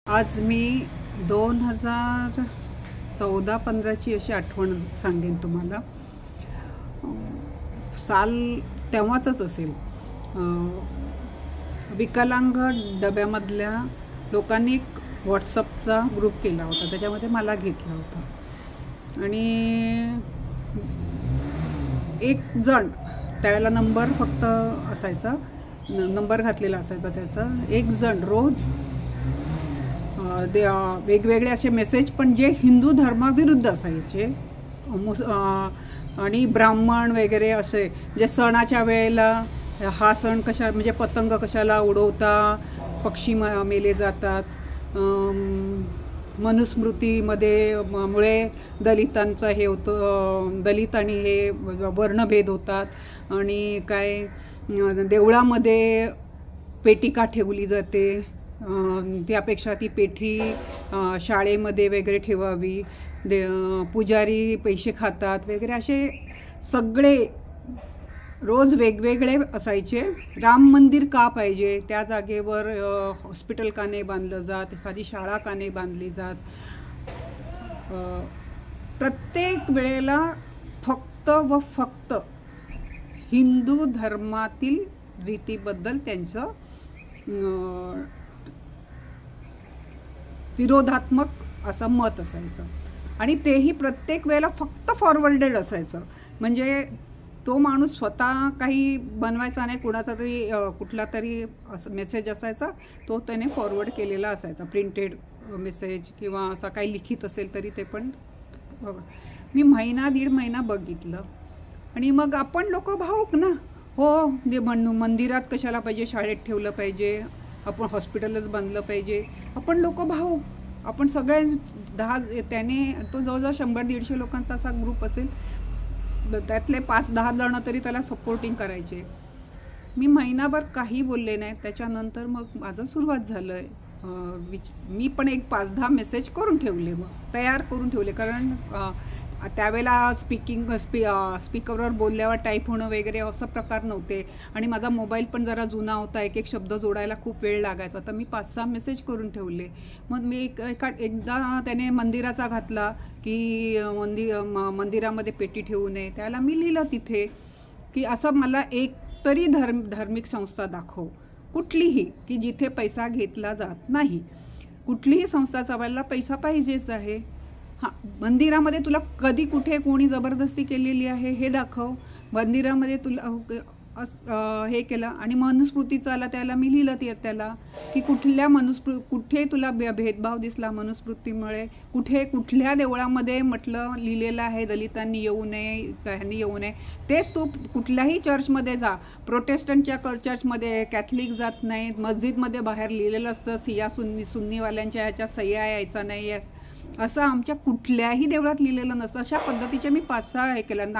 आज मी 2014-15ची अशी आठवण सांगेन तुम्हाला. साल तेव्हाचंच असेल. विकलांग डब्यामधल्या लोकांनी एक व्हॉट्सअपचा ग्रुप केला होता, त्याच्यामध्ये मला घेतला होता. आणि एक जण, त्यावेळेला नंबर फक्त असायचा, नंबर घातलेला असायचा त्याचा. एक जण रोज वेगवेगळे असे मेसेज, पण जे हिंदू धर्माविरुद्ध असायचे, आणि ब्राह्मण वगैरे असे, जे सणाच्या वेळेला हा सण कशा, म्हणजे पतंग कशाला उडवता, पक्षी मेले जातात, मनुस्मृतीमध्ये मुळे दलितांचा हे होतं, दलित आणि हे वर्णभेद होतात. आणि काय देवळामध्ये पेटी का ठेवली जाते, त्यापेक्षा ती पेटी शाळेमध्ये वगैरे ठेवावी, पुजारी पैसे खातात वगैरे, असे सगळे रोज वेगवेगळे असायचे. राम मंदिर का पाहिजे, त्या जागेवर हॉस्पिटल का नाही बांधलं जात, एखादी शाळा का नाही बांधली जात. प्रत्येक वेळेला फक्त व फक्त हिंदू धर्मातील रीतीबद्दल त्यांचं विरोधात्मक असं मत असायचं. आणि तेही प्रत्येक वेळेला फक्त फॉरवर्डेड असायचं. म्हणजे तो माणूस स्वतः काही बनवायचा नाही, कुणाचा तरी कुठला तरी मेसेज असायचा, तो त्याने फॉरवर्ड केलेला असायचा, प्रिंटेड मेसेज किंवा असा काही लिखित असेल तरी ते पण. मी दीड महिना बघितलं. आणि मग आपण लोक भावूक ना, हो ते मंदिरात कशाला पाहिजे, शाळेत ठेवलं पाहिजे, आपण हॉस्पिटलच बांधलं पाहिजे, आपण लोक भाऊ, आपण सगळे त्याने तो जवळजवळ 100-150 लोकांचा असा ग्रुप असेल, त्यातले 5-10 जण तरी त्याला सपोर्टिंग करायचे. मी महिनाभर काही बोलले नाही. त्याच्यानंतर मग माझं सुरुवात झालं. मी पण एक 5-10 मेसेज करून ठेवले, मग तयार करून ठेवले, कारण त्यावेळेला स्पीकरवर बोलल्यावर टाईप होणं वगैरे असं प्रकार नव्हते. आणि माझा मोबाईल पण जरा जुना होता, एक शब्द जोडायला खूप वेळ लागायचा. तर मी 5-6 मेसेज करून ठेवले. मग मी एकदा त्याने मंदिराचा घातला की मंदिरामध्ये पेटी ठेवू नये. त्याला मी लिहिलं तिथे की असं मला एक तरी धार्मिक संस्था दाखव, कुठलीही, की जिथे पैसा घेतला जात नाही. कुठलीही संस्था चालवायला पैसा पाहिजेच आहे. हां, मंदिरामध्ये तुला कधी कुठे कोणी जबरदस्ती केलेली आहे हे दाखव. मंदिरामध्ये तुला हे केलं. आणि मनुस्मृतीचं आला, त्याला मी लिहिलं त्याला की कुठे तुला भेदभाव दिसला मनुस्मृतीमुळे, कुठल्या देवळामध्ये म्हटलं लिहिलेलं आहे दलितांनी येऊ नये, त्यांनी येऊ नये. तेच तू कुठल्याही चर्चमध्ये जा, प्रोटेस्टंटच्या चर्चमध्ये कॅथलिक जात नाही, मस्जिदमध्ये बाहेर लिहिलेलं असतं सिया सुन्नीवाल्यांच्या ह्याच्यात सह्या यायचा नाही, असं आमच्या कुठल्याही देवळात लिहिलेलं नसतं. अशा पद्धतीचे मी 5-6 हे केलं.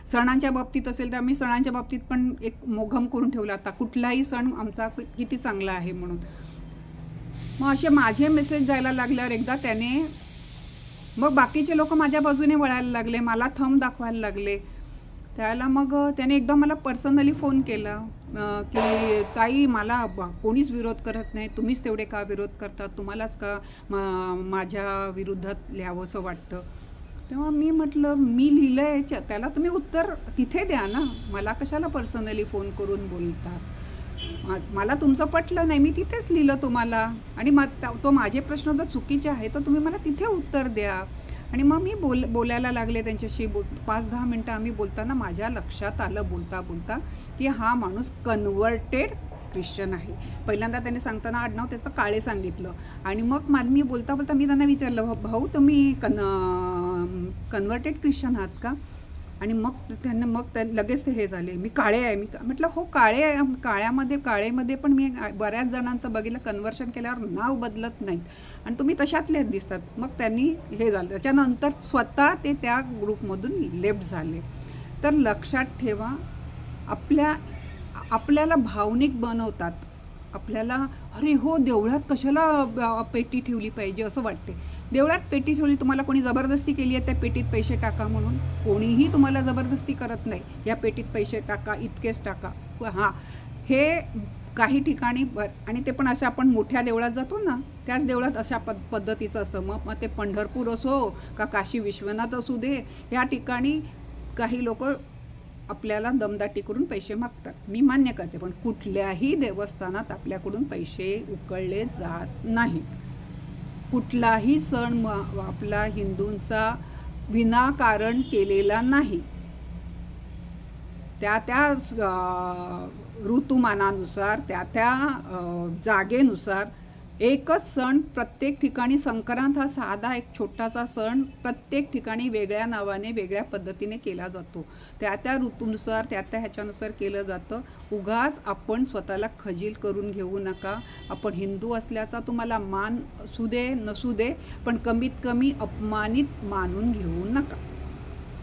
सणांच्या बाबतीत असेल तर आम्ही सणांच्या बाबतीत पण एक मोघम करून ठेवला होता, कुठलाही सण आमचा किती चांगला आहे म्हणून. मग असे माझे मेसेज जायला लागल्यावर एकदा त्याने, मग बाकीचे लोक माझ्या बाजूने वळायला लागले, मला थंब दाखवायला लागले. त्याला मग त्याने एकदा मला पर्सनली फोन केला की ताई, मला कोणीच विरोध करत नाही, तुम्हीच तेवढे का विरोध करता, तुम्हालाच का माझ्या विरोधात लिहावंसं वाटतं. तेव्हा मी म्हटलं, मी लिहिलं आहे, त्याला तुम्ही उत्तर तिथे द्या ना, मला कशाला पर्सनली फोन करून बोलता. मला तुमचं पटलं नाही, मी तिथेच लिहिलं तुम्हाला. आणि तो माझे प्रश्न जर चुकीचे आहे तर तुम्ही मला तिथे उत्तर द्या. आणि मग मी बोलायला लागले त्यांच्याशी. 5-10 मिनटं आम्ही बोलताना माझ्या लक्षात आलं बोलता बोलता की हा माणूस कन्व्हर्टेड ख्रिश्चन आहे. पहिल्यांदा त्याने सांगताना आडनाव त्याचं काळे सांगितलं. आणि मग मी बोलता बोलता मी त्यांना विचारलं, भाऊ तुम्ही कन्व्हर्टेड ख्रिश्चन आहात का? आणि मग लगेच ते हे झाले, मी काळे आहे. मी म्हटलं हो काळे आहे, काळेमध्ये पण मी बऱ्याच जणांचं बघितलं कन्व्हर्शन केल्यावर नाव बदलत नाहीत, आणि तुम्ही तशातलेच दिसतात. मग त्यांनी हे झालं. त्याच्यानंतर स्वतः ते त्या ग्रुपमधून लेफ्ट झाले. तर लक्षात ठेवा, आपल्याला भावनिक बनवतात. आपल्याला अरे हो, देवळात कशाला पेटी ठेवली पाहिजे असं वाटते. देवळात पेटी ठेवली, तुम्हाला कोणी जबरदस्ती केली आहे त्या पेटीत पैसे टाका म्हणून? कोणीही तुम्हाला जबरदस्ती करत नाही, या पेटीत पैसे टाका, इतकेच टाका. हां, हे काही ठिकाणी आणि ते पण अशा आपण मोठ्या देवळात जातो ना, त्याच देवळात अशा पद्धतीचं असतं. मग ते पंढरपूर असो का काशी विश्वनाथ असू दे, ह्या ठिकाणी काही लोक आपल्याला दमदाटी करून पैसे मागतात. मी मान्य करते, पण कुठल्याही देवस्थानात आपल्याकडून पैसे उकळले जात नाहीत. कुठलाही सण आपला हिंदूंचा विनाकारण केलेला नाही. त्या ऋतुमानानुसार, त्या जागेनुसार एकच सण प्रत्येक ठिकाणी. संक्रांत हा साधा एक छोटासा सण प्रत्येक ठिकाणी वेगळ्या नावाने वेगळ्या पद्धतीने केला जातो. त्या ऋतूनुसार त्या ह्याच्यानुसार केलं जातं. उगाच आपण स्वतःला खजील करून घेऊ नका. आपण हिंदू असल्याचा तुम्हाला मान असू दे नसू दे, पण कमीत कमी अपमानित मानून घेऊ नका.